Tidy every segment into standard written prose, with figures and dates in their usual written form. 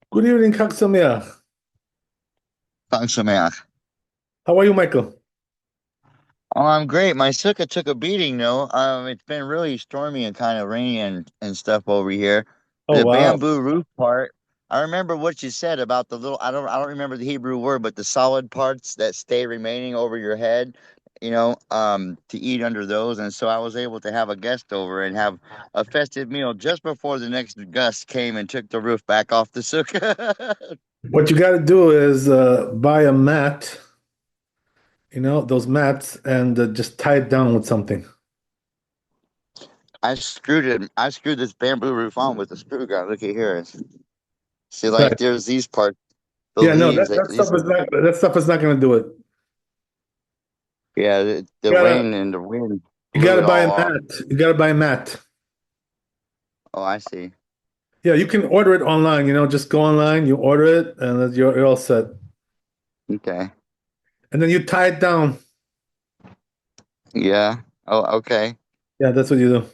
Good evening, Kak Sameach. Chag Sameach. How are you, Michael? Oh, I'm great. My sukkah took a beating though. It's been really stormy and kind of rainy and stuff over here. Oh, The wow. bamboo roof part, I remember what you said about the little I don't remember the Hebrew word, but the solid parts that stay remaining over your head, to eat under those. And so I was able to have a guest over and have a festive meal just before the next gust came and took the roof back off the sukkah. What you got to do is buy a mat, those mats, and just tie it down with something. I screwed this bamboo roof on with a screw gun. Look at here. See, like Right. there's these parts, the Yeah, no, leaves, that, that stuff is not going to do it. yeah, You the gotta rain and the wind you blew gotta it buy a all off. mat. You gotta buy a mat. Oh, I see. Yeah, you can order it online. Just go online, you order it, and then you're all set. Okay. And then you tie it down. Yeah. Oh, okay. Yeah, that's what you do.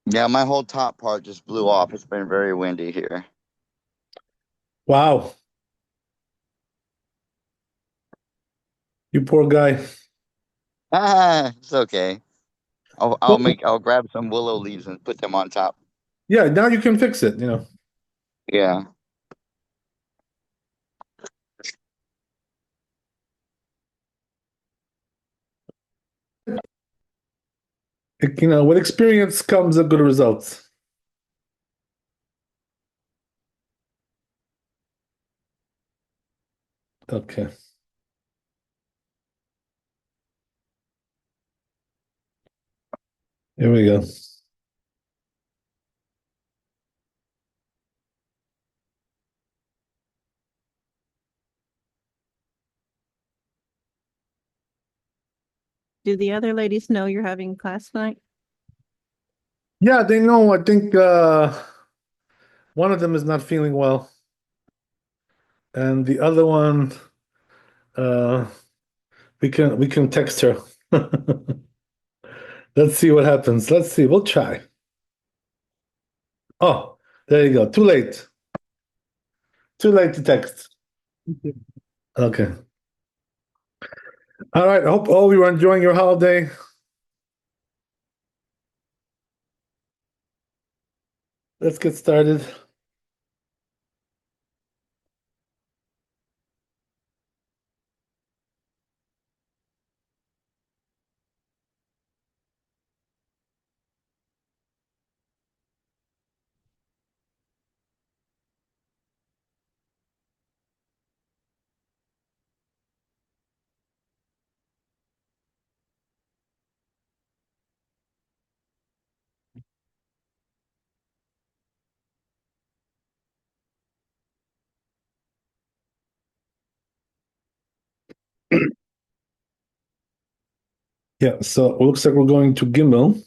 Yeah, my whole top part just blew off. It's been very windy here. Wow, you poor guy. Ah, it's okay. Well, I'll grab some willow leaves and put them on top. yeah, now you can fix it. Yeah. With experience comes a good results. Okay, here we go. Do the other ladies know you're having class tonight? Yeah, they know. I think one of them is not feeling well, and the other one, uh, we can text her. Let's see what happens. Let's see. We'll try. Oh, there you go. Too late. Too late to text. Okay. All right. I hope all you are enjoying your holiday. Let's get started. Yeah. So it looks like we're going to Gimel.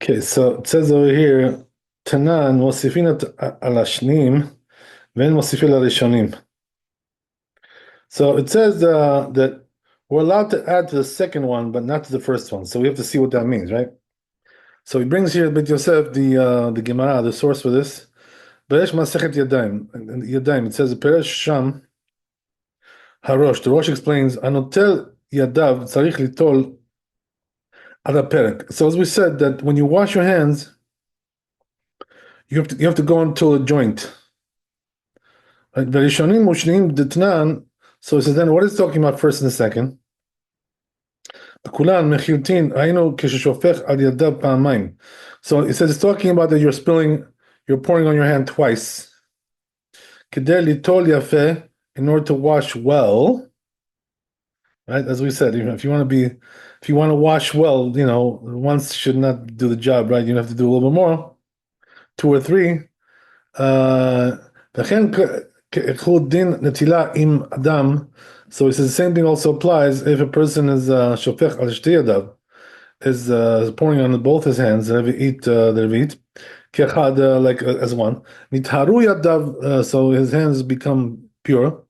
Okay. So it says over here, Tanan mosifin al hashnim ven mosifin al rishonim. So it says that we're allowed to add to the second one, but not to the first one. So we have to see what that means, right? So he brings here Beit Yosef, the Gemara, the source for this. Beresh Masechet Yadayim. In Yadayim, it says Peresh Sham Harosh. The Rosh explains Anotel Yadav Tzarich Litol Ada Perek. So as we said, that when you wash your hands, you have to go until a joint. Right? Verishonim Mushnim Ditnan. So it says then what is it talking about first and second? כולן מחיותין, היינו כששופך על ידיו פעמיים. So it says it's talking about that you're pouring on your hand twice. כדי ליטול יפה, in order to wash well, right? As we said, if you want to wash well, once should not do the job, right? You have to do a little bit more, two or three. וכן כאיחוד דין נטילה עם אדם, so he says the same thing also applies if a person is שופך על שתי ידיו, is pouring on both his hands, the Revit, כחד, like as one. נטהרו ידיו, so his hands become pure.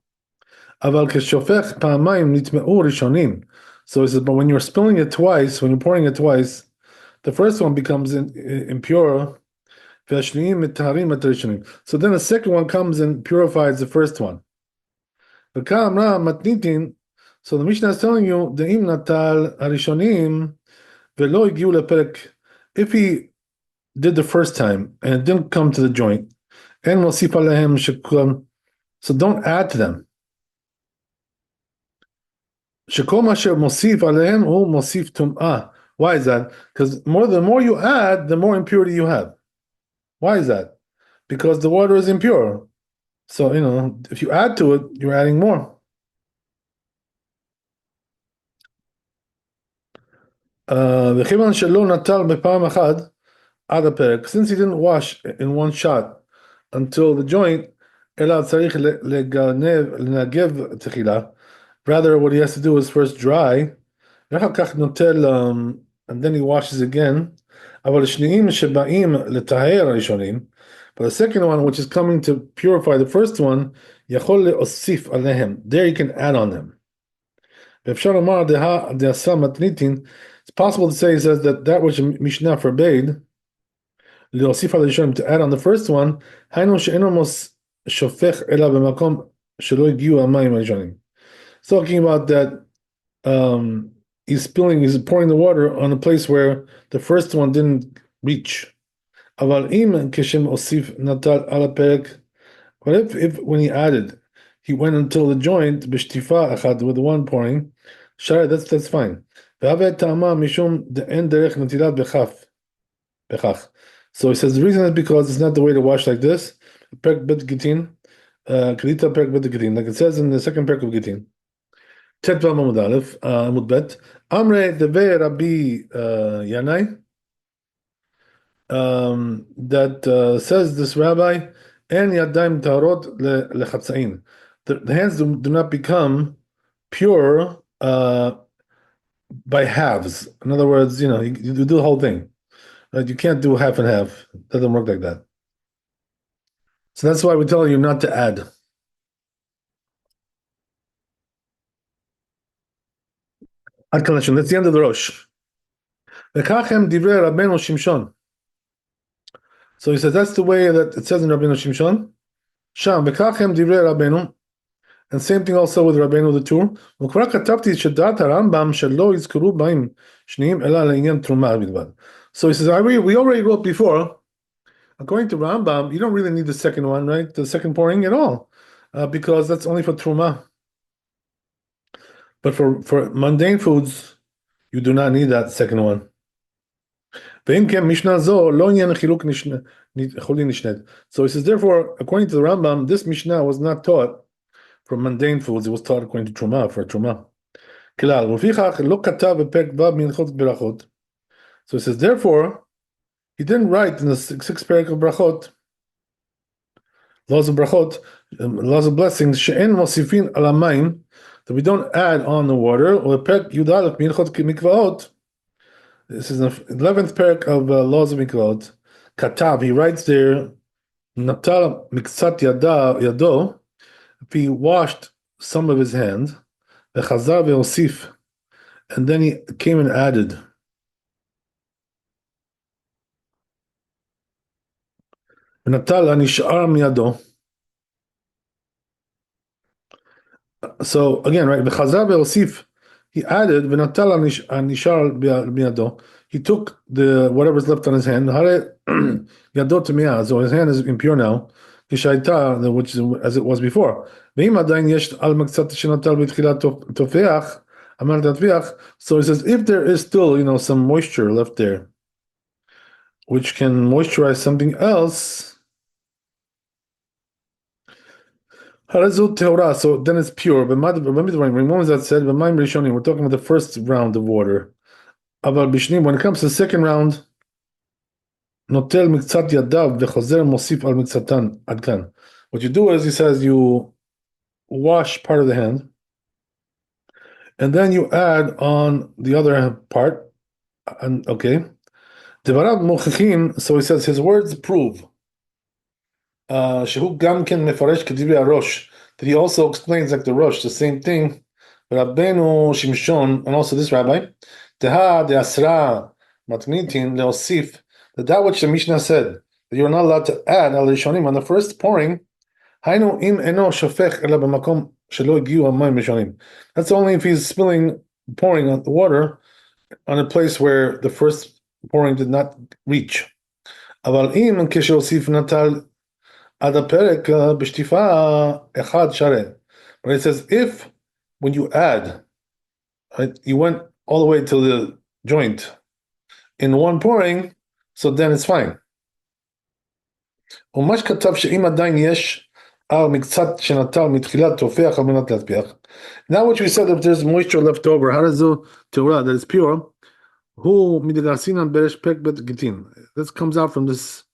אבל כששופך פעמיים נטמעו ראשונים. So he says, but when you're spilling it twice, when you're pouring it twice, the first one becomes impure. והשניים מטהרים את הראשונים. So then the second one comes and purifies the first one. וכאן אמרה מתניתין, so the Mishnah is telling you, דאם נטל הראשונים ולא הגיעו לפרק, if he did the first time and it didn't come to the joint, אין מוסיף עליהם שכולם, so don't add to them. שכל מה שמוסיף עליהם הוא מוסיף טומאה. Why is that? Because the more you add, the more impurity you have. Why is that? Because the water is impure. So, if you add to it, you're adding more. וכיוון שלא נטל בפעם אחת עד הפרק, since he didn't wash in one shot until the joint, אלא צריך לנגב תחילה. Rather, what he has to do is first dry, ואחר כך נוטל, and then he washes again. אבל השניים שבאים לטהר הראשונים, but the second one, which is coming to purify the first one, יכול להוסיף עליהם. There you can add on them. ואפשר לומר דעשה מתניתין, it's possible to say, he says that which Mishnah forbade, להוסיף על הראשונים, to add on the first one, היינו שאינו שופך אלא במקום שלא הגיעו המים הראשונים. It's talking about that he's pouring the water on a place where the first one didn't reach. אבל אם כשם הוסיף נטל על הפרק, but if when he added, he went until the joint בשטיפה אחת with the one pouring, שרי, that's fine. והווה טעמה משום דאין דרך נטילת בכך. So he says the reason is because it's not the way to wash like this. פרק בית גיטין, קליטה פרק בית גיטין, like it says in the second פרק of גיטין. ט' עמוד א', עמוד ב', אמרי דבי רבי ינאי, that says this rabbi, אין ידיים טהרות לחצאין. The hands do not become pure by halves. In other words, you do the whole thing. Right? You can't do half and half. It doesn't work like that. So that's why we tell you not to add. That's the end of the Rosh. So he says that's the way that it says in Rabbeinu Shimshon. Sham v'kachem divrei Rabbeinu, and same thing also with Rabbeinu the Tur. וכבר כתבתי שדעת הרמב"ם שלא יזכרו בהם שניים אלא לעניין תרומה בלבד. So he says, we already wrote before, according to Rambam, you don't really need the second one, right? The second pouring at all, because that's only for truma. But for mundane foods, you do not need that second one. So he says, therefore, according to the Rambam, this Mishnah was not taught for mundane foods, it was taught according to truma, for truma. So he says, therefore, he didn't write in the sixth parak of brachot, laws of brachot, laws of blessings, she'en mosifin ala mayim, that we don't add on the water, or parak yudalef minchot mikvaot. This is the 11th parak of laws of mikvaot. Katav, he writes there, natal miksat yado, if he washed some of his hand, v'chazar ve'osif, and then he came and added. Natal anishar miyado. So again, right? V'chazar ve'osif, he added. V'natal anishar miyado. He took the whatever's left on his hand. Hare yado temiyah. So his hand is impure now. Kishaita, which is as it was before. Ve'im adayin yesh al maksat shenatal b'tchilat tofeach. Amar tatviach. So he says, if there is still, some moisture left there, which can moisturize something else. So then it's pure. But when was that said? We're talking about the first round of water. When it comes to the second round, what you do is, he says, you wash part of the hand, and then you add on the other part. And okay. So he says his words prove. Shehu gam ken mefaresh kedivri arosh, that he also explains like the Rosh, the same thing. Rabbeinu Shimshon, and also this rabbi, deha deasra matnitin leosif, that which the Mishnah said, that you're not allowed to add al rishonim on the first pouring. Hainu im eno shofech ela b'makom shelo hagiu hamayim rishonim. That's only if he's pouring on the water on a place where the first pouring did not reach. אבל אם כשהוסיף נטל עד הפרק בשטיפה אחד שרה. But it says if when you add, right, you went all the way to the joint in one pouring, so then it's fine. ומה שכתב שאם עדיין יש מקצת שנטל מתחילת תופח על מנת להטפיח. Now which we said if there's moisture left over, how does the Torah that is pure? Who midgarsinan beresh pek bet gitin. This comes out from this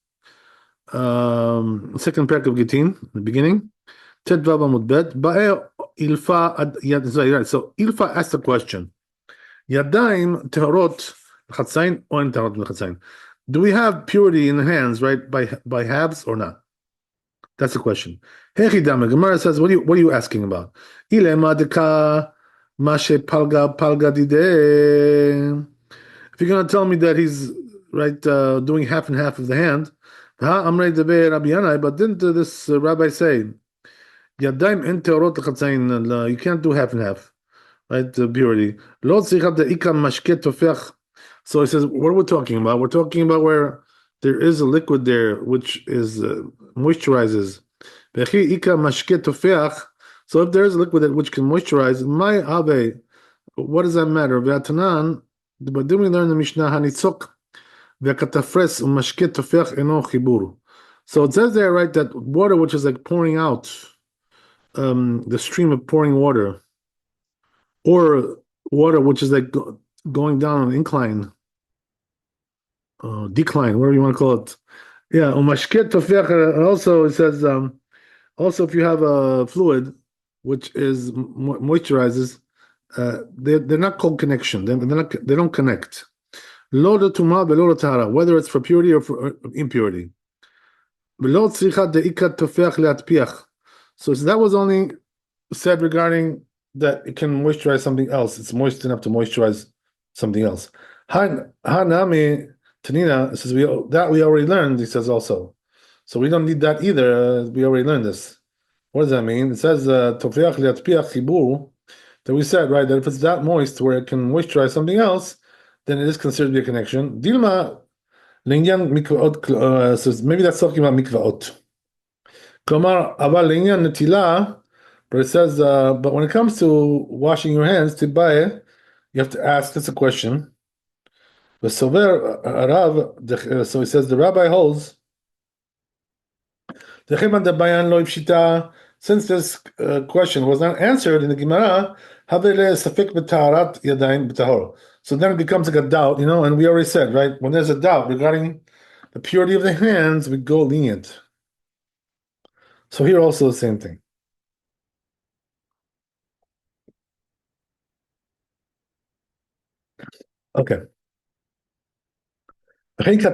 second parak of Gittin, the beginning. Tet vav amud bet. Ba'e ilfa ad yad. So ilfa asked the question: Yadayim tehorot l'chatzayin or in tehorot l'chatzayin? Do we have purity in the hands, right, by halves or not? That's the question. Hechidam. Gemara says, what are you asking about? Ilema deka mashe palga dide. If you're going to tell me that he's right doing half and half of the hand, but didn't this rabbi say, you can't do half and half, right? Purity. So he says, what are we talking about? We're talking about where there is a liquid there which is moisturizes. So if there is a liquid which can moisturize, what does that matter? But then we learn the Mishnah Hanitzok v'katafres u'mashket tofech eno chibur. So it says there, right, that water which is like pouring out, the stream of pouring water, or water which is like going down an incline, decline, whatever you want to call it. Yeah, u'mashket tofech. Also, it says also if you have a fluid which is moisturizes. They're not called connection. They don't connect. Whether it's for purity or for impurity. So that was only said regarding that it can moisturize something else. It's moist enough to moisturize something else. Hanami Tanina says we already learned. He says also, so we don't need that either. We already learned this. What does that mean? It says tofeach liatpiach chibur. That we said, right, that if it's that moist where it can moisturize something else, then it is considered to be a connection. Dilma linyan mikvaot, so maybe that's talking about mikvaot. Komar aval linyan netila, but it says, but when it comes to washing your hands, tibaye, you have to ask. That's a question. So he says the rabbi holds. Since this question was not answered in the Gemara, so then it becomes like a doubt, and we already said, right, when there's a doubt regarding the purity of the hands, we go lenient. So here also the same thing. Okay. That's what it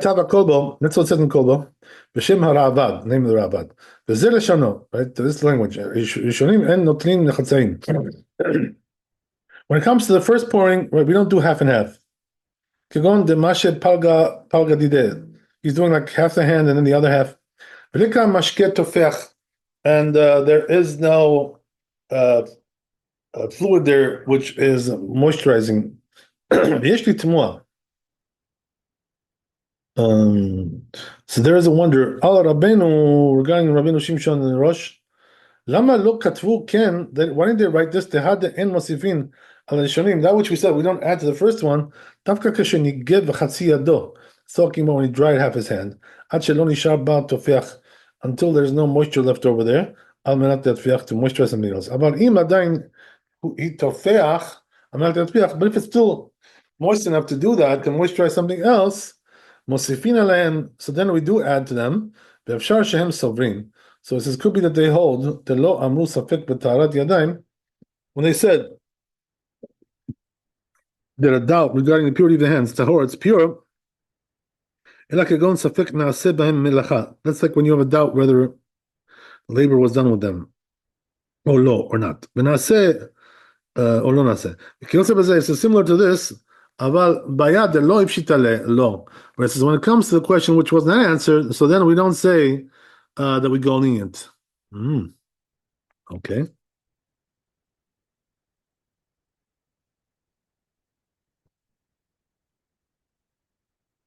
says in Kolbo. B'shem haravad, name of the Ravad. V'zeh leshano, right? To this language. Rishonim en notlim nechatzayin. When it comes to the first pouring, right, we don't do half and half. Kegon de mashe palga dideh. He's doing like half the hand and then the other half. V'lika mashke tofech, and there is no fluid there which is moisturizing. Yesh li temua. So there is a wonder. Al Rabbeinu, regarding Rabbeinu Shimshon and Rosh, Lama lo katvu ken. Why didn't they write this? They had the en mosifin al rishonim. That which we said we don't add to the first one. Tavka kashen yigev v'chatzi yado. It's talking about when he dried half his hand. Ad shelo nishar ba tofeach, until there's no moisture left over there. Al menat tofeach, to moisturize something else. Aval im adayin he tofeach al menat tofeach. But if it's still moist enough to do that, can moisturize something else. Mosifin aleim, so then we do add to them. Be'afshar shehem sovrin. So it says could be that they hold the lo amru safek b'taharat yadayim when they said there a doubt regarding the purity of the hands. Tahor, it's pure. That's like when you have a doubt whether labor was done with them, or lo or not. It's similar to this. אבל ביד לא הפשיטה לא. Whereas when it comes to the question which was not answered, so then we don't say that we go lenient. Okay.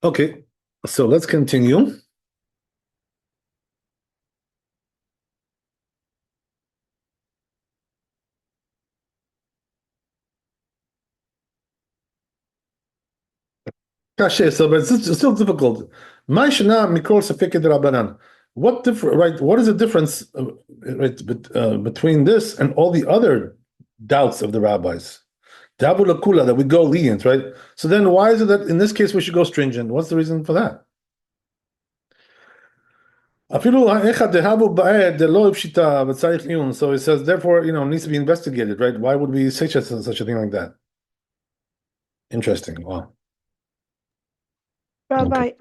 Okay, so let's continue. Kashe, so but it's still difficult. Ma shana mikol safek Rabbanan. What different? Right? What is the difference between this and all the other doubts of the rabbis? Dabu lakula, that we go lenient, right? So then, why is it that in this case we should go stringent? What's the reason for that? So it says, therefore, it needs to be investigated, right? Why would we say such a thing like that? Interesting. Wow. Rabbi,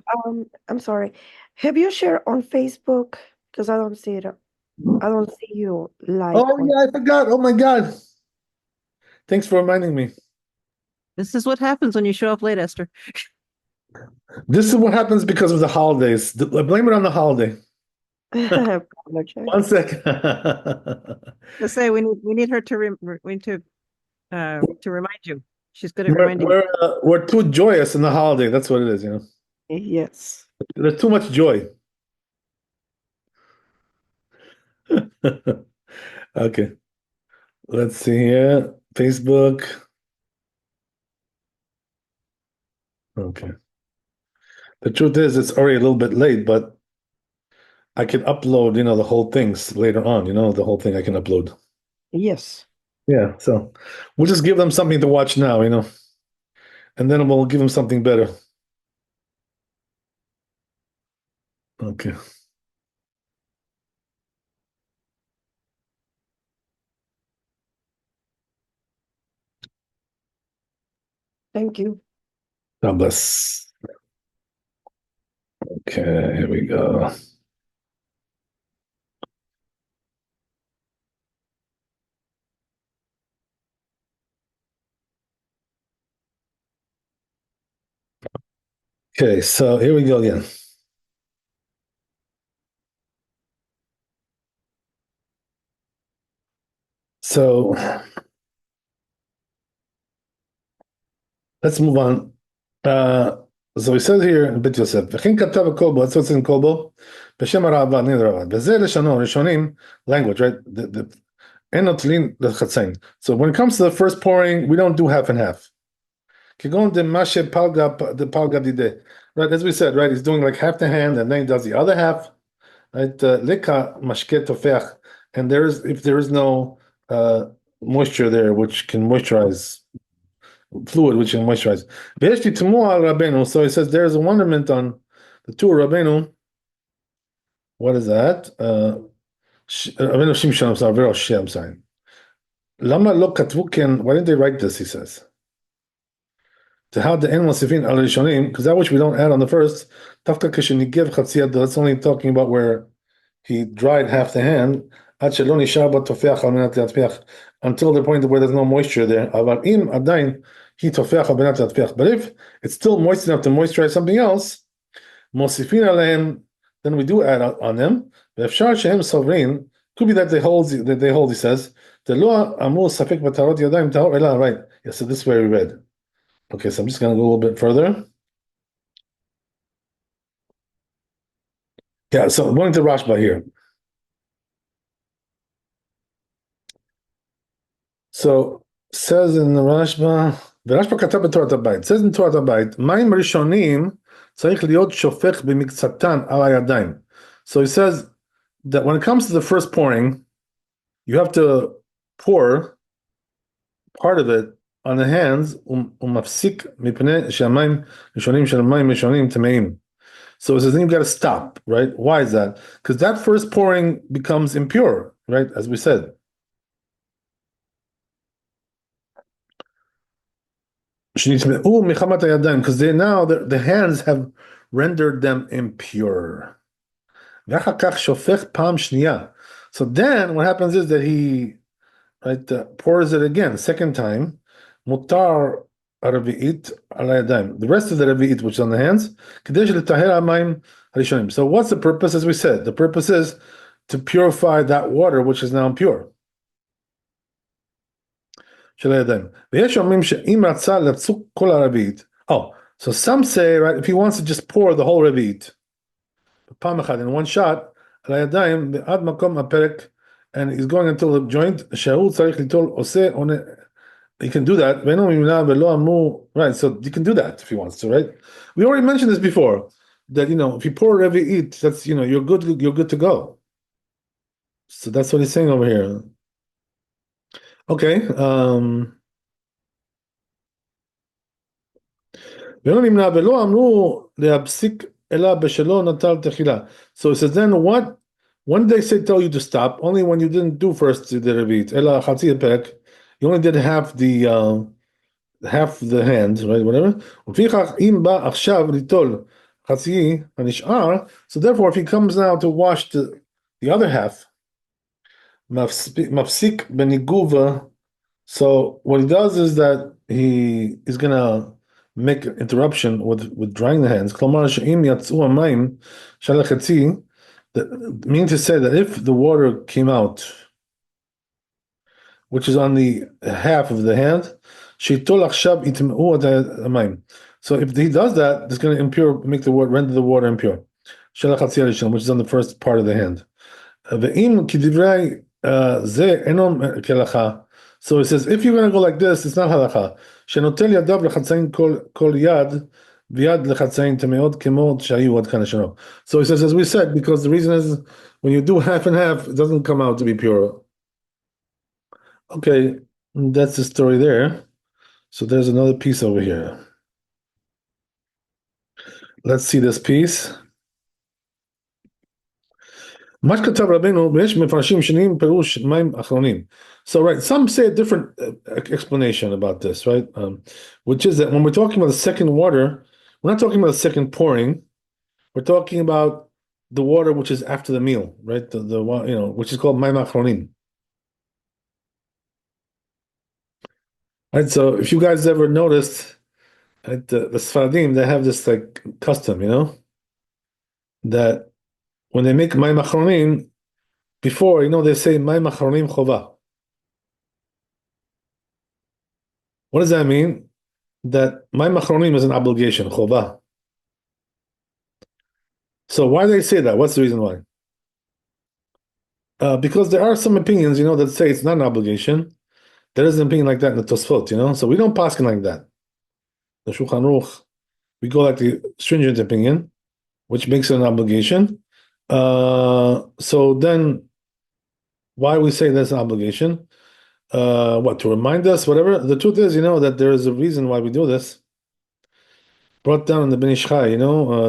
I'm sorry. Have you shared on Facebook? Because I don't see it. I don't see you like. Oh yeah, I forgot. Oh my God. Thanks for reminding me. This is what happens when you show up late, Esther. This is what happens because of the holidays. Blame it on the holiday. Apologize. 1 second. Let's say we need her to remind you. She's good at reminding you. We're too joyous in the holiday. That's what it is, Yes. There's too much joy. Okay. Let's see here. Facebook. Okay. The truth is, it's already a little bit late, but I can upload, the whole things later on, the whole thing I can upload. Yes. Yeah, so we'll just give them something to watch now, and then we'll give them something better. Okay. Thank you. God bless. Okay, here we go. Okay, so here we go again. So let's move on. So he says here in Bet Yosef, וכן כתב הכלבו, that's what's in כלבו, בשם הרעב"ד, נגד הרעב"ד, וזה לשונו, ראשונים, language, right? אין נוטלים לחצאים. So when it comes to the first pouring, we don't do half and half. כגון דמה שפלגה דידה. Right, as we said, right, he's doing like half the hand, and then he does the other half. Right, lika mashke tofech, and if there is no moisture there, which can moisturize, fluid which can moisturize. V'yesh li temua al Rabbeinu, so he says there is a wonderment on the two Rabbeinu. What is that? Rabbeinu Shimshon, I'm sorry, Verosh, I'm sorry. Lama lo katvu ken, why didn't they write this, he says. To how the animal sifin al rishonim, because that which we don't add on the first, tafka kishenigev chatziyad, that's only talking about where he dried half the hand, until the point where there's no moisture there. But if it's still moist enough to moisturize something else, then we do add on them. Could be that they hold, he says, right. Yes, so this is where we read. Okay, so I'm just going to go a little bit further. Yeah, so I'm going to Rashba here. So says in the Rashba, ורשב"א כתב בתורת הבית, says in תורת הבית, מים ראשונים צריך להיות שופך במקצתן על הידיים. So he says that when it comes to the first pouring, you have to pour part of it on the hands, ומפסיק מפני שהמים ראשונים של מים ראשונים טמאים. So it says then you've got to stop, right? Why is that? Because that first pouring becomes impure, right? As we said. Because now the hands have rendered them impure. So then what happens is that he pours it again, second time. Mutar הרביעית על הידיים. The rest of the רביעית, which is on the hands, כדי לטהר המים הראשונים. So what's the purpose, as we said? The purpose is to purify that water, which is now impure. של הידיים. ויש אומרים שאם רצה לפסוק כל הרביעית. Oh, so some say, right, if he wants to just pour the whole רביעית, פעם אחת, in one shot, על הידיים, עד מקום הפרק, and he's going until the joint, שהוא צריך ליטול עושה, עונה, he can do that, ואינו מימונה ולא אמור, right, so you can do that if he wants to, right? We already mentioned this before, that, if you pour רביעית, that's, you're good to go. So that's what he's saying over here. Okay, ואינו נמנע ולא אמרו להפסיק אלא בשלו נטל תחילה. So it says then when did they tell you to stop? Only when you didn't do first the רביעית. אלא חצי הפרק. You only did half the hand, right, whatever. ולפיכך אם בא עכשיו ליטול חצי הנשאר, so therefore if he comes now to wash the other half, מפסיק בניגובה. So what he does is that he is gonna make an interruption with drying the hands. כלומר שאם יצאו המים של החצי, meaning to say that if the water came out, which is on the half of the hand, שיטול עכשיו יטמעו את המים. So if he does that, it's going to render the water impure. של החצי הראשון, which is on the first part of the hand. ואם כדברי זה אינו כהלכה. So it says, if you're going to go like this, it's not halakha. שנוטל ידיו לחצאין כל יד, ויד לחצאין טמאות כמו שהיו עד כאן השנה. So it says, as we said, because the reason is, when you do half and half, it doesn't come out to be pure. Okay, that's the story there. So there's another piece over here. Let's see this piece. מה שכתב רבנו, ויש מפרשים שניים פירוש מים אחרונים. So, right, some say a different explanation about this, right? Which is that when we're talking about the second water, we're not talking about the second pouring. We're talking about the water which is after the meal, right? Which is called מים אחרונים. Right, so if you guys ever noticed, right, the Sfaradim, they have this like custom, that when they make מים אחרונים, before, they say מים אחרונים חובה. What does that mean? That מים אחרונים is an obligation, חובה. So why do they say that? What's the reason why? Because there are some opinions, that say it's not an obligation. There is an opinion like that in the Tosfot, so we don't paskin like that. The Shulchan Aruch, we go like the stringent opinion, which makes it an obligation. So then, why we say that's an obligation? To remind us, whatever. The truth is, that there is a reason why we do this. Brought down in the Ben Ish Chai,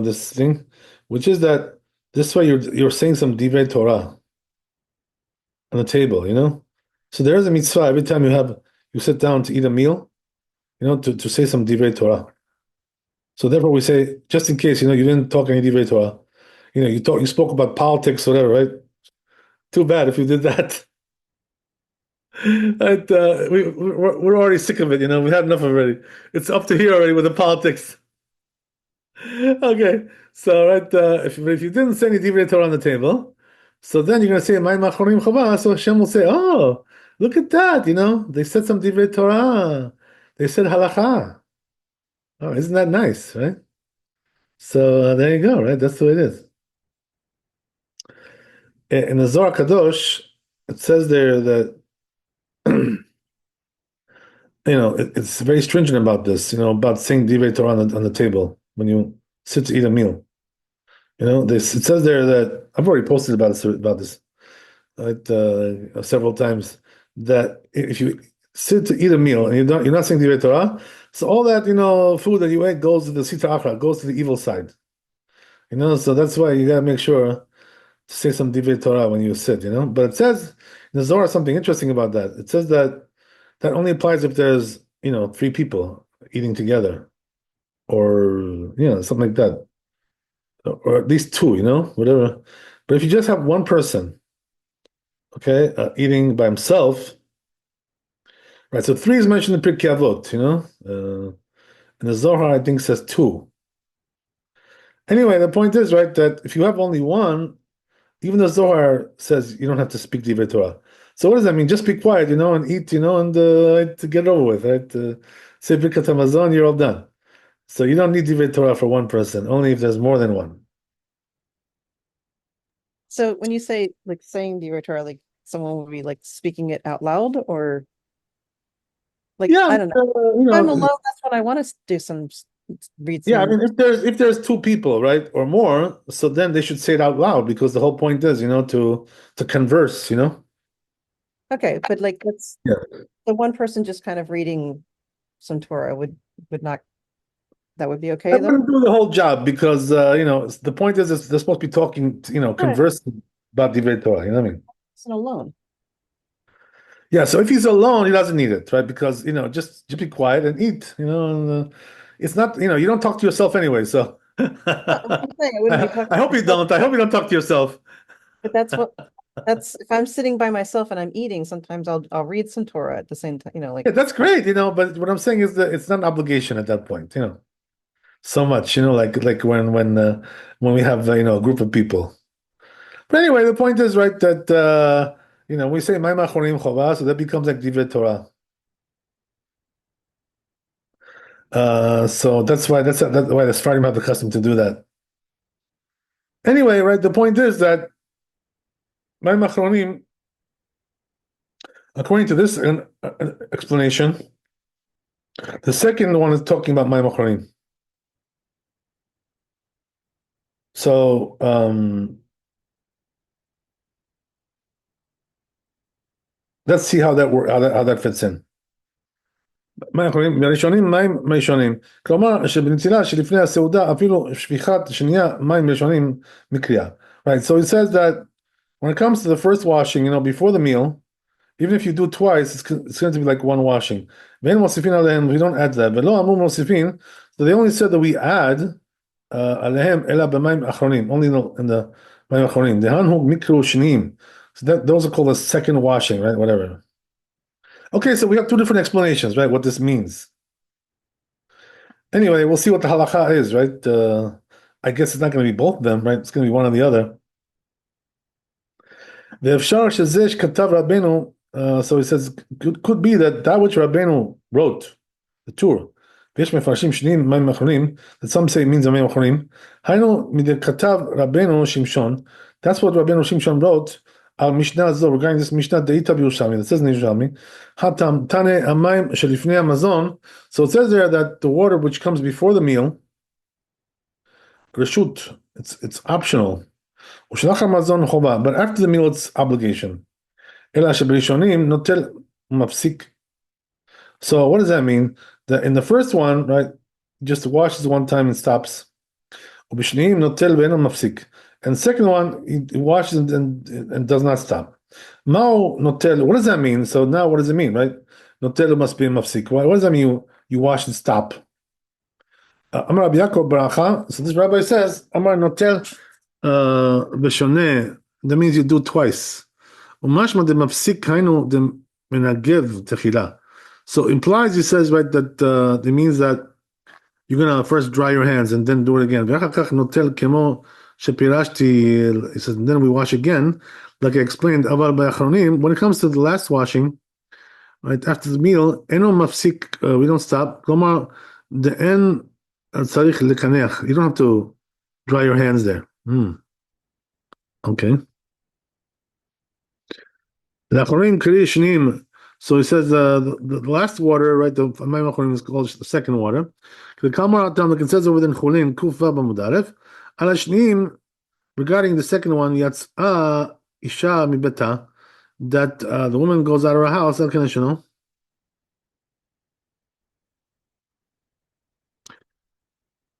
this thing, which is that this way you're saying some divrei Torah on the table, So there is a mitzvah every time you sit down to eat a meal, to say some divrei Torah. So therefore we say, just in case, you didn't talk any divrei Torah, you spoke about politics, whatever, right? Too bad if you did that. Right, we're already sick of it, we had enough already. It's up to here already with the politics. Okay, so right, if you didn't say any divrei Torah on the table, so then you're going to say mayim achronim chava. So Hashem will say, "Oh, look at that! They said some divrei Torah. They said halacha. Oh, isn't that nice, right?" So there you go, right? That's the way it is. In the Zohar Kadosh, it says there that it's very stringent about this. About saying divrei Torah on the table when you sit to eat a meal. It says there that I've already posted about this right, several times, that if you sit to eat a meal and you're not saying divrei Torah, so all that food that you ate goes to the sitra achra, goes to the evil side. So that's why you gotta make sure to say some divrei Torah when you sit. But it says in the Zohar something interesting about that. It says that only applies if there's 3 people eating together, or something like that. Or at least 2, whatever. But if you just have one person, okay, eating by himself, right? So 3 is mentioned in Pirkei Avot, And the Zohar, I think, says 2. Anyway, the point is, right, that if you have only one, even the Zohar says you don't have to speak Divrei Torah. So what does that mean? Just be quiet, and eat, and to get it over with, right? Say Birkat Hamazon, you're all done. So you don't need Divrei Torah for one person, only if there's more than one. So when you say like saying the Torah, like someone would be like speaking it out loud, or like Yeah, I don't know. If I'm alone, that's when I want to do read some. Yeah, I mean, if there's two people, right, or more, so then they should say it out loud because the whole point is, to converse, Okay, but like that's Yeah. the one person just kind of reading some Torah would not. That would be okay That though. wouldn't do the whole job because the point is they're supposed to be talking, conversing about Divrei Torah. You know what I mean? Person alone. Yeah. So if he's alone, he doesn't need it, right? Because just be quiet and eat. It's not, you don't talk to yourself anyway. So I'm saying I wouldn't be talking I hope to you don't. I hope you don't talk to yourself. But that's if I'm sitting by myself and I'm eating, sometimes I'll read some Torah at the same time, like Yeah, that's great, But what I'm saying is that it's not an obligation at that point, so much, like when we have a group of people. But anyway, the point is right that we say Ma'im Achronim Chova, so that becomes like Divrei Torah. So that's why the Sfaradim have the custom to do that. Anyway, right, the point is that Ma'im Achronim, according to this explanation, the second one is talking about Ma'im Achronim. So let's see how that fits in. מים אחרונים, מהראשונים מים ראשונים. כלומר, שבנטילה שלפני הסעודה אפילו שפיכת שנייה מים ראשונים מקריאה. Right, so it says that when it comes to the first washing, before the meal, even if you do twice, it's going to be like one washing. ואין מוסיפין עליהם, we don't add that. ולא אמרו מוסיפין, so they only said that we add עליהם, אלא במים אחרונים, only in the מים אחרונים. דהן הוא מקרו שניים. So those are called a second washing, right, whatever. Okay, so we have two different explanations, right? What this means. Anyway, we'll see what the halacha is, right? I guess it's not going to be both of them, right? It's going to be one or the other. The Efshar Shazesh Katav Rabbeinu, so he says, could be that which Rabbeinu wrote, the Torah, that some say it means Mayim Achronim. Hainu Mideh Katav Rabbeinu Shimshon. That's what Rabbeinu Shimshon wrote. Al Mishnah Zor, regarding this Mishnah Deita B'Yushalmi, that says in Yerushalmi, Hatam Tane Amayim Shelifnei Hamazon. So it says there that the water which comes before the meal, Reshut, it's optional. Ushlach Hamazon Chova, but after the meal it's obligation. Ela Sheberishonim Notel Mafsik. So what does that mean? That in the first one, right, just washes one time and stops. Ubishneim Notel Ve'eno Mafsik. And second one, he washes and does not stop. Mao notel, what does that mean? So now what does it mean, right? Notel must be mafsik. What does that mean? You wash and stop. Amar Rabbi Yaakov Baracha. So this rabbi says, Amar notel b'shoneh. That means you do twice. Umashma de mafsik hainu de menagev techila. So implies, he says, right, that it means that you're gonna first dry your hands and then do it again. Notel kemo. He says, then we wash again, like I explained. When it comes to the last washing, right after the meal, we don't stop. You don't have to dry your hands there. Okay. So he says the last water, right? The Mayim Achronim is called the second water. It says over there in Chulin Kufa B'Mudaref. Regarding the second one, Yatz'a Isha Mibeta, that the woman goes out of her house.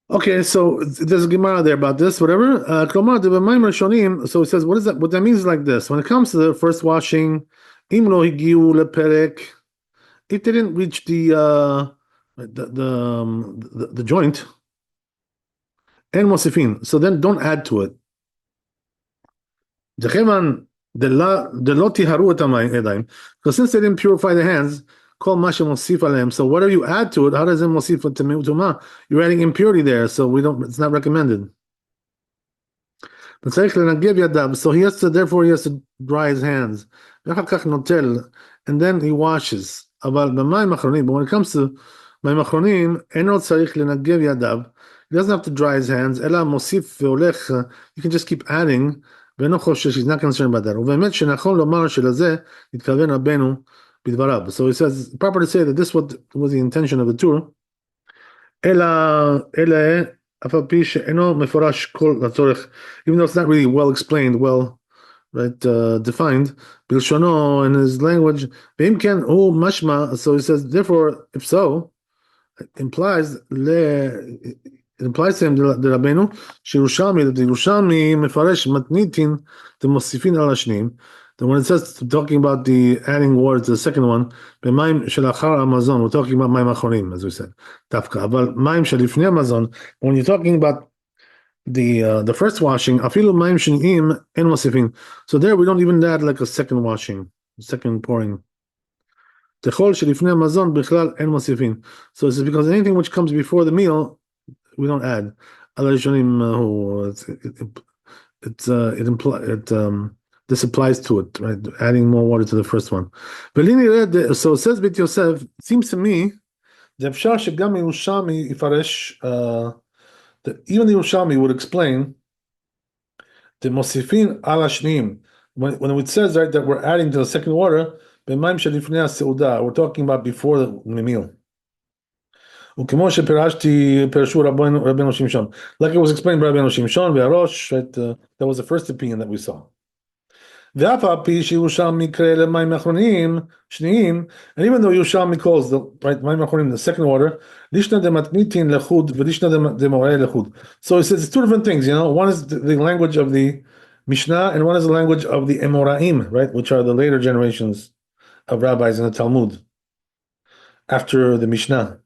Okay, so there's a Gemara there about this, whatever. So it says, what is that? What that means is like this: when it comes to the first washing, Imlo Higiu Leperek, if they didn't reach the joint, and Mosifin, so then don't add to it. Because since they didn't purify the hands, Kol ma shemosif aleim. So whatever you add to it, how does it mosif tumah? You're adding impurity there, so we don't. It's not recommended. So he has to, therefore, he has to dry his hands. And then he washes. But when it comes to מים אחרונים, אינו צריך לנגב ידיו. He doesn't have to dry his hands, אלא מוסיף והולך, you can just keep adding, ואינו חושש, he's not concerned about that. ובאמת שנכון לומר שלזה התכוון רבנו בדבריו. So he says, proper to say that this was the intention of the tour, אלא אף על פי שאינו מפורש כל הצורך, even though it's not really well explained, well, right, defined, בלשונו, in his language, ואם כן הוא משמע, so he says, therefore, if so, it implies to him the Rabbeinu שירושלמי, that the Yerushalmi מפרש מתניתין דמוסיפין על השניים, that when it says talking about the adding water to the second one, במים שלאחר המזון, we're talking about מים אחרונים, as we said, דווקא, אבל מים שלפני המזון, when you're talking about the first washing, אפילו מים שניים אין מוסיפין, so there we don't even add like a second washing, second pouring. ככל שלפני המזון בכלל אין מוסיפין. So this is because anything which comes before the meal, we don't add. This applies to it, right? Adding more water to the first one. So it says Beit Yosef, it seems to me, שאפשר שגם ירושלמי יפרש, that even the Yerushalmi would explain the מוסיפין על השניים. When it says, right, that we're adding to the second water, במים שלפני הסעודה, we're talking about before the meal. וכמו שפירשתי, פירשו רבנו שמשון. Like it was explained by רבנו שמשון והראש, right, that was the first opinion that we saw. ואף על פי שירושלמי קרא למים אחרונים, שניים, and even though Yerushalmi calls the right, מים אחרונים, the second water, לישנא דמתניתין לחוד ולישנא דמורא לחוד. So he says it's two different things, you know, one is the language of the Mishnah and one is the language of the Emoraim, right, which are the later generations of rabbis in the Talmud after the Mishnah.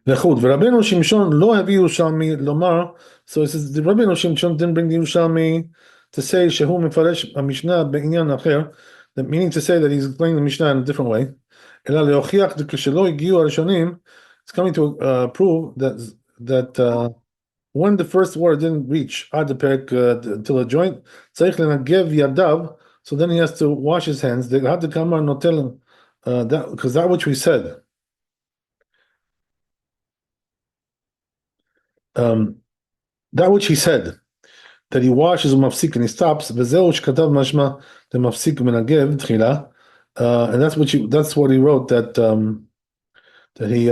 לחוד, ורבנו שמשון לא הביא ירושלמי לומר, so it says the רבנו שמשון didn't bring the Yerushalmi to say שהוא מפרש המשנה בעניין אחר, meaning to say that he's explaining the Mishnah in a different way, אלא להוכיח כשלא הגיעו הראשונים, it's coming to prove that when the first word didn't reach עד הפרק till the joint, צריך לנגב ידיו, so then he has to wash his hands, because that which we said, that which he said, that he washes ומפסיק and he stops, וזהו שכתב משמע למפסיק ומנגב תחילה, and that's what he wrote, that he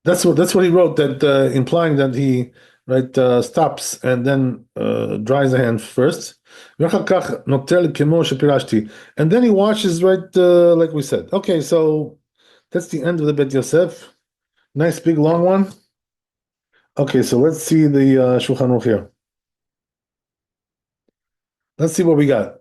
that's what he wrote, that implying that he, right, stops and then dries the hand first, ואחר כך נוטל כמו שפירשתי, and then he washes, right, like we said. Okay, so that's the end of the Bet Yosef. Nice big long one. Okay, so let's see the Shulchan Aruch here. Let's see what we got.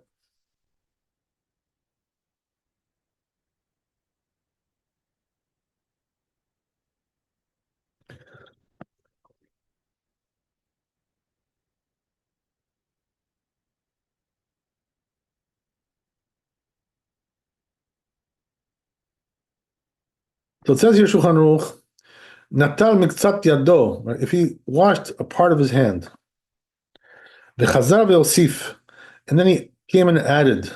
So it says here Shulchan Aruch, Natal miktzat yado, right? If he washed a part of his hand, v'chazar ve'osif, and then he came and added,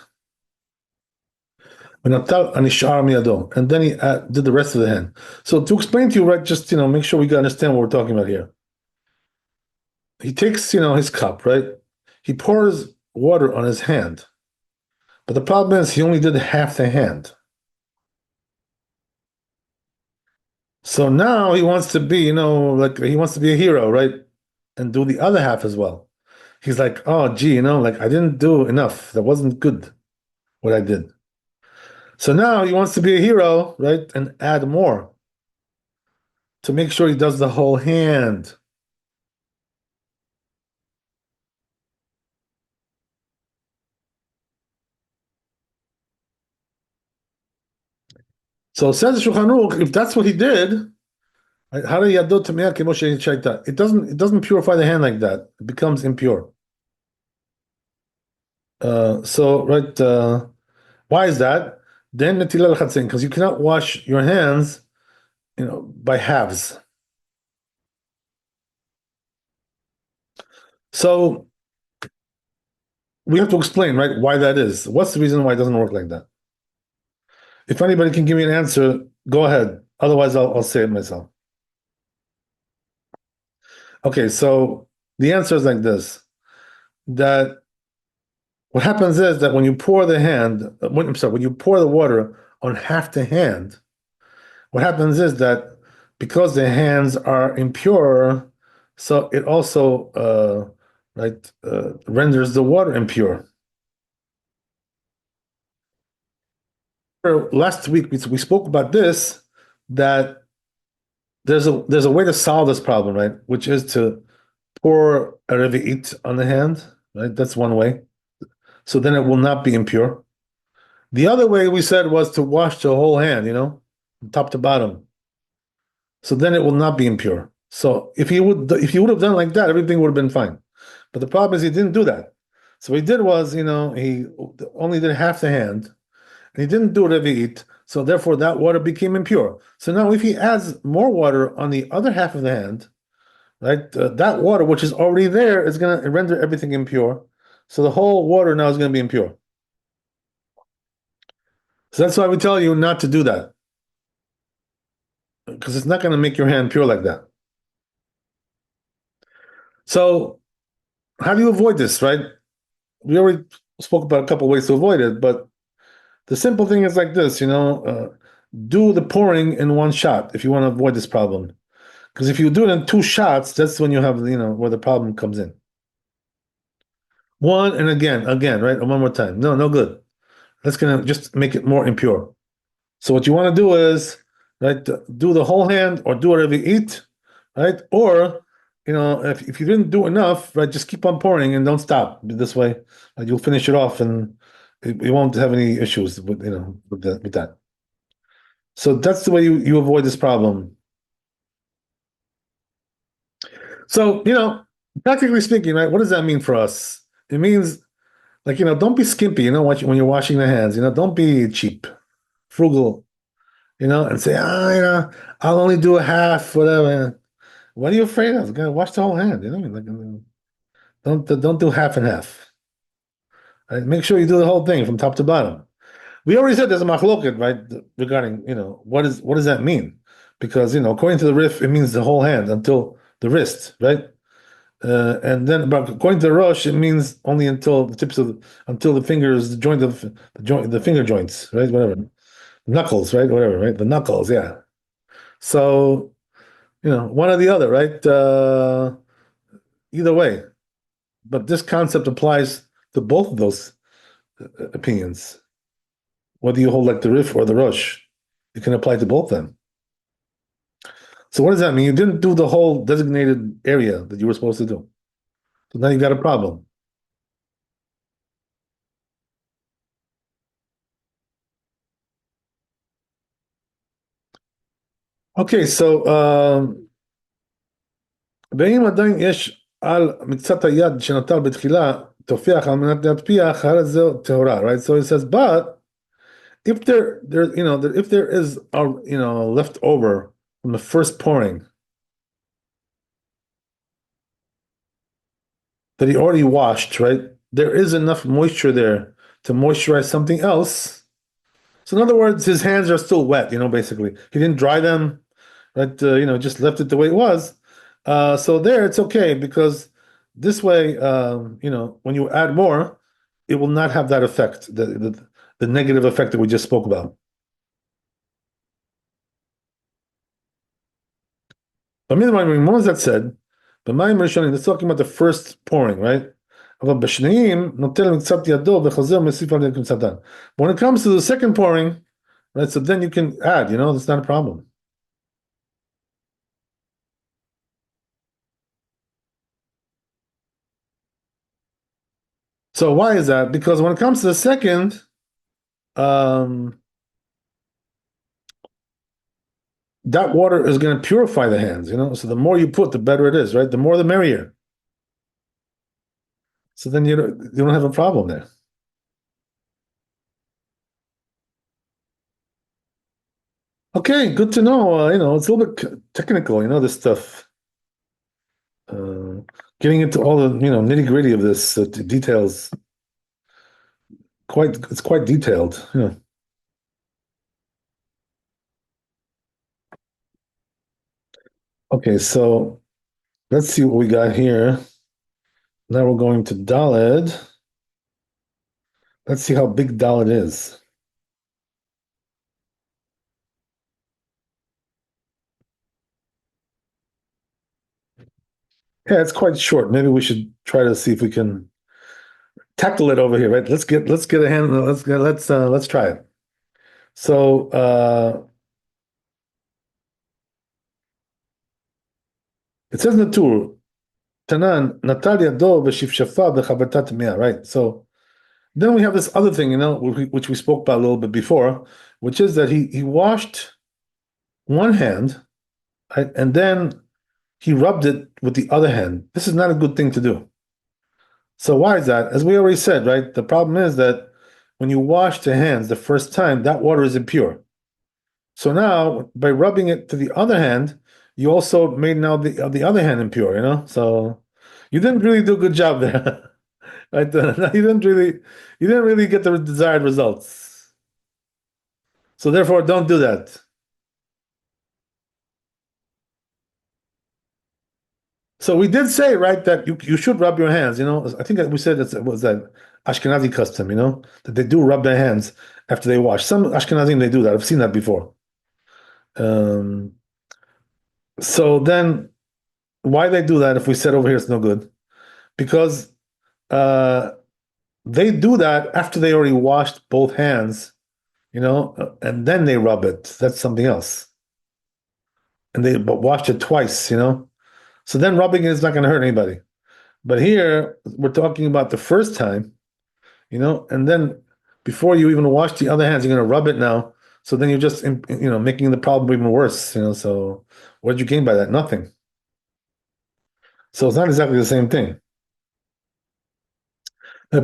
v'natal anishar miyado, and then he did the rest of the hand. So to explain to you, right, just, you know, make sure we can understand what we're talking about here. He takes, you know, his cup, right? He pours water on his hand, but the problem is he only did half the hand. So now he wants to be, you know, like he wants to be a hero, right? And do the other half as well. He's like, oh, gee, you know, like I didn't do enough. That wasn't good, what I did. So now he wants to be a hero, right? And add more to make sure he does the whole hand. So it says Shulchan Aruch, if that's what he did, It doesn't purify the hand like that. It becomes impure. So right, why is that? Then because you cannot wash your hands, by halves. So we have to explain, right, why that is. What's the reason why it doesn't work like that? If anybody can give me an answer, go ahead. Otherwise, I'll say it myself. Okay, so the answer is like this: that what happens is that when you pour when you pour the water on half the hand, what happens is that because the hands are impure, so it also renders the water impure. Last week we spoke about this, that there's a way to solve this problem, right? Which is to pour a revi'it on the hand, right? That's one way. So then it will not be impure. The other way we said was to wash the whole hand, from top to bottom. So then it will not be impure. So if you would have done like that, everything would have been fine. But the problem is he didn't do that. So what he did was, he only did half the hand, and he didn't do revi'it. So therefore, that water became impure. So now, if he adds more water on the other half of the hand, right, that water which is already there is going to render everything impure. So the whole water now is going to be impure. So that's why we tell you not to do that, because it's not going to make your hand pure like that. So how do you avoid this, right? We already spoke about a couple ways to avoid it, but the simple thing is like this, do the pouring in one shot if you want to avoid this problem. Because if you do it in two shots, that's when you have, where the problem comes in. One and again, right? One more time. No good. That's going to just make it more impure. So what you want to do is, right, do the whole hand or do whatever you eat, right? Or, if you didn't do enough, right, just keep on pouring and don't stop. This way, you'll finish it off and you won't have any issues with that. So that's the way you avoid this problem. So, practically speaking, right, what does that mean for us? It means, like, don't be skimpy, when you're washing the hands, don't be cheap, frugal, and say, I'll only do a half, whatever. What are you afraid of? Gonna wash the whole hand, like, don't do half and half. Right? Make sure you do the whole thing from top to bottom. We already said there's a machloket, right, regarding, what does that mean? Because, according to the Rif, it means the whole hand until the wrist, right? And then, but according to the Rosh, it means only until the fingers, the finger joints, right? Whatever, knuckles, right? Whatever, right? The knuckles, yeah. So, one or the other, right? Either way, but this concept applies to both of those opinions. Whether you hold like the Rif or the Rosh, it can apply to both of them. So what does that mean? You didn't do the whole designated area that you were supposed to do. So now you've got a problem. Okay, so ואם עדיין יש על מקצת היד שנטל בתחילה תופיח על מנת להטפיח, הרי זהו טהורה, right? So it says, but if if there is left over from the first pouring that he already washed, right? There is enough moisture there to moisturize something else. So in other words, his hands are still wet, basically. He didn't dry them, right? Just left it the way it was. So there it's okay, because this way, when you add more, it will not have that effect, the negative effect that we just spoke about. But meanwhile, what was that said? That's talking about the first pouring, right? When it comes to the second pouring, right, so then you can add, it's not a problem. So why is that? Because when it comes to the second, that water is going to purify the hands, So the more you put, the better it is, right? The more the merrier. So then you don't have a problem there. Okay, good to know. It's a little bit technical, this stuff. Getting into all the nitty gritty of this details. It's quite detailed. Yeah. Okay, so let's see what we got here. Now we're going to Daled. Let's see how big Daled is. Yeah, it's quite short. Maybe we should try to see if we can tackle it over here, right? Let's get a hand. Let's try it. So it says in the Tur, Tanan Natalia do v'shifshafa b'chabertat mea, right? So then we have this other thing, which we spoke about a little bit before, which is that he washed one hand, right, and then he rubbed it with the other hand. This is not a good thing to do. So why is that? As we already said, right? The problem is that when you wash the hands the first time, that water is impure. So now, by rubbing it to the other hand, you also made now the other hand impure. So you didn't really do a good job there, right? You didn't really get the desired results. So therefore, don't do that. So we did say, right, that you should rub your hands. I think we said it was that Ashkenazi custom. That they do rub their hands after they wash. Some Ashkenazim they do that. I've seen that before. So then, why they do that if we said over here it's no good? Because they do that after they already washed both hands, and then they rub it. That's something else. And they washed it twice, So then rubbing it is not going to hurt anybody. But here we're talking about the first time, and then before you even wash the other hands, you're going to rub it now. So then you're just, making the problem even worse, So what did you gain by that? Nothing. So it's not exactly the same thing. So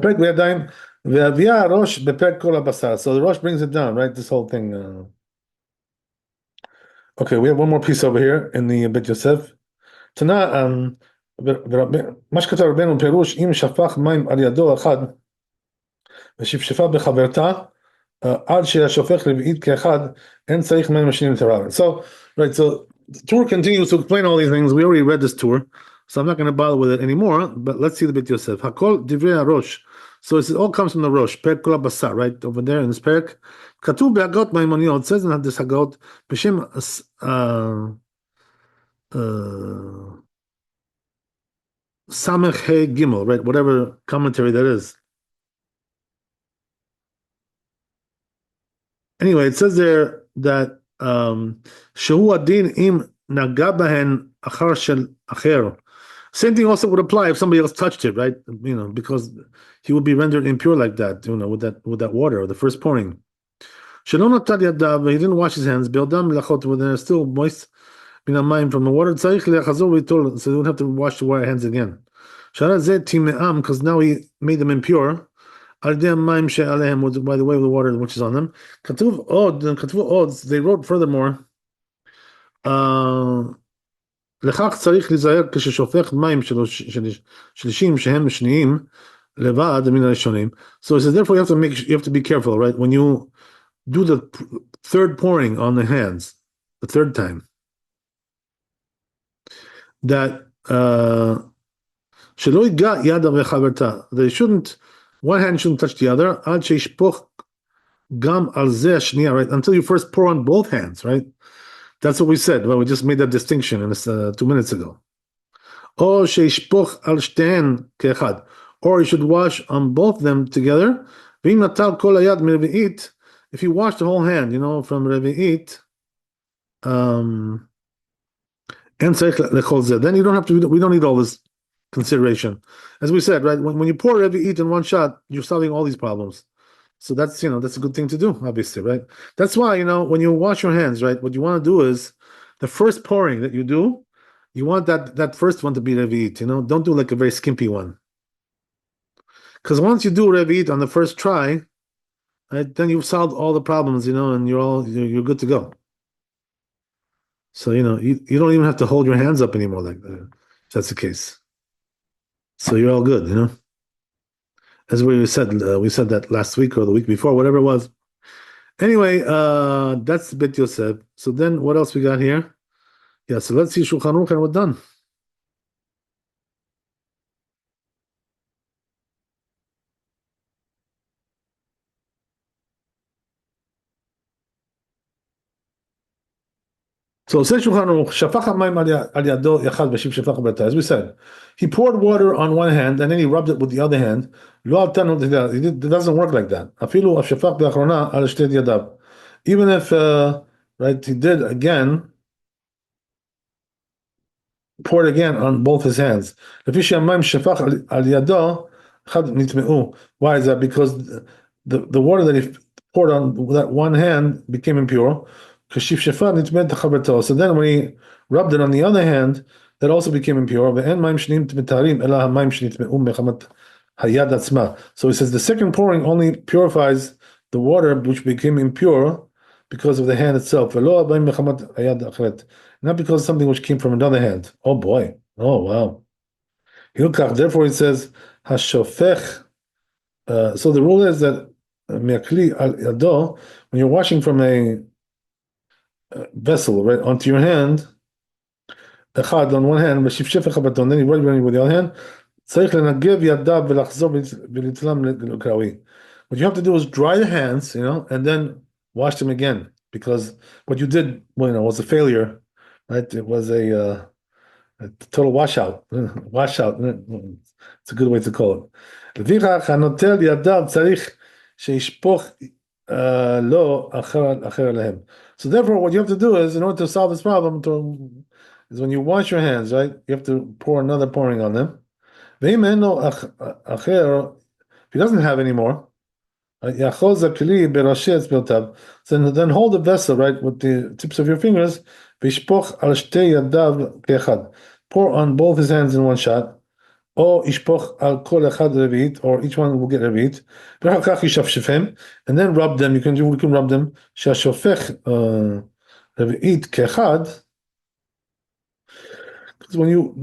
the Rosh brings it down, right? This whole thing. Okay, we have one more piece over here in the Bet Yosef. תנא, מה שכתב רבנו פירוש, אם שפך מים על ידו אחד ושפשפה בחברתה, עד שהשופך רביעית כאחד, אין צריך מים משנים לטהרה. So, right, so the tour continues to explain all these things. We already read this tour, so I'm not going to bother with it anymore, but let's see the Bet Yosef. Hakol divrei harosh. So it all comes from the Rosh, Perek Kol HaBasar, right, over there in this Perek. כתוב בהגות מימוניות, it says in this הגות, בשם Samech He Gimel, right? Whatever commentary that is. Anyway, it says there that Shehu Adin im Nagabahen Achar Shel Acher. Same thing also would apply if somebody else touched it, right? Because he would be rendered impure like that, with that water, or the first pouring. Shalom Atad Yadav, he didn't wash his hands. Beldam Lachot, when they're still moist. From the water, so we don't have to wash the water hands again. Because now he made them impure. By the way of the water which is on them. They wrote furthermore. לכך צריך להיזהר כששופך מים שלישים שהם שניים לבד מן הראשונים. So it says therefore you have to be careful, right? When you do the third pouring on the hands, the third time, that שלא ייגע יד וחברתה, one hand shouldn't touch the other, עד שישפוך גם על זה השנייה, right? Until you first pour on both hands, right? That's what we said. Well, we just made that distinction 2 minutes ago. או שישפוך על שתיהן כאחד, or you should wash on both of them together. ואם נטל כל היד מרביעית, if you wash the whole hand, from רביעית, then you don't have to. We don't need all this consideration. As we said, right? When you pour every eat in one shot, you're solving all these problems. So that's that's a good thing to do, obviously, right? That's why when you wash your hands, right, what you want to do is the first pouring that you do, you want that first one to be revi'it. Don't do like a very skimpy one, because once you do revi'it on the first try, right, then you've solved all the problems, and you're good to go. So you don't even have to hold your hands up anymore like that. If that's the case. So you're all good. As we said that last week or the week before, whatever it was. Anyway, that's Bit Yosef. So then what else we got here? Yeah, so let's see Shulchan Aruch and we're done. So says Shulchan Aruch, Shafach hamayim al yado yachad v'shiv shafach b'tah. As we said, he poured water on one hand and then he rubbed it with the other hand. Lo altanu t'yadav. It doesn't work like that. Afilu av shafach b'achrona al shtei yadav. Even if right, he did again, poured again on both his hands. Why is that? Because the water that he poured on that one hand became impure. So then when he rubbed it on the other hand, that also became impure. So he says the second pouring only purifies the water which became impure because of the hand itself. Not because of something which came from another hand. Oh boy. Oh wow. Therefore it says hashofech. So the rule is that when you're washing from a vessel, right, onto your hand, echad on one hand, then you rub it with the other hand. What you have to do is dry the hands, and then wash them again, because what you did, was a failure, right? It was a total washout. Washout. It's a good way to call it. לפיכך, הנוטל ידיו צריך שישפוך לו אחר להם. So therefore, what you have to do is, in order to solve this problem, is when you wash your hands, right, you have to pour another pouring on them. ואם אין לו אחר, if he doesn't have any more, יאחוז הכלי בראשי אצבעותיו, then hold the vessel, right, with the tips of your fingers, וישפוך על שתי ידיו כאחד. Pour on both his hands in one shot, or ישפוך על כל אחד רביעית, or each one will get רביעית, ואחר כך ישפשפם, and then rub them, we can rub them, שהשופך רביעית כאחד, because when you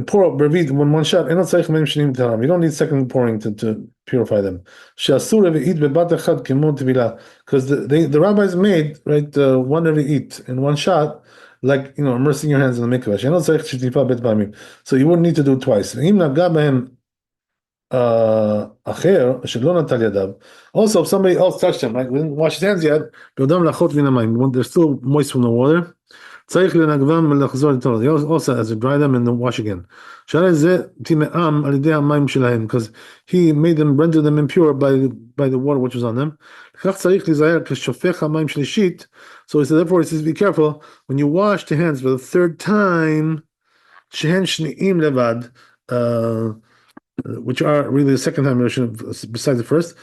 pour up revit in one shot, you don't need second pouring to purify them. Because the rabbis made, right, one revit in one shot, like immersing your hands in the mikvah. So you wouldn't need to do it twice. Also, if somebody else touched them, right, we didn't wash his hands yet, they're still moist from the water. He also has to dry them and then wash again. Because he made them, render them impure by the water which was on them. So he said, therefore he says, be careful when you wash the hands for the third time, which are really the second time besides the first.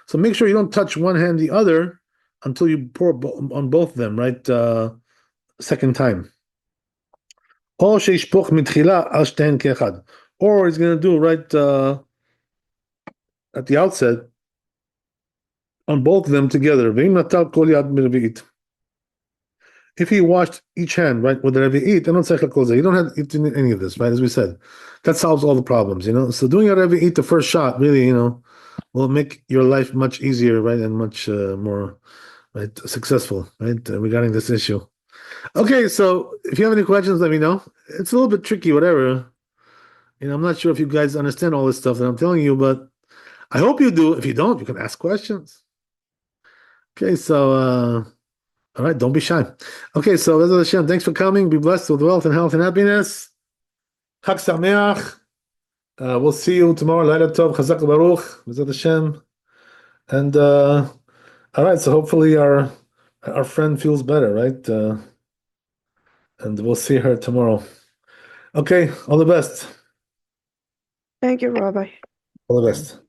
So make sure you don't touch one hand the other until you pour on both of them, right? Second time. Or he's going to do right at the outset on both of them together. If he washed each hand, right, with the revi'it, you don't have to eat any of this, right? As we said, that solves all the problems, So doing a revi'it the first shot, really, will make your life much easier, right, and much more, right, successful, right, regarding this issue. Okay, so if you have any questions, let me know. It's a little bit tricky, whatever. I'm not sure if you guys understand all this stuff that I'm telling you, but I hope you do. If you don't, you can ask questions. Okay, so all right, don't be shy. Okay, so Bezrat Hashem, thanks for coming. Be blessed with wealth and health and happiness. Chag Sameach. We'll see you tomorrow. Laila Tov, Chazak Baruch, Bezrat Hashem. And all right, so hopefully our friend feels better, right? And we'll see her tomorrow. Okay, all the best. Thank you, Rabbi. All the best.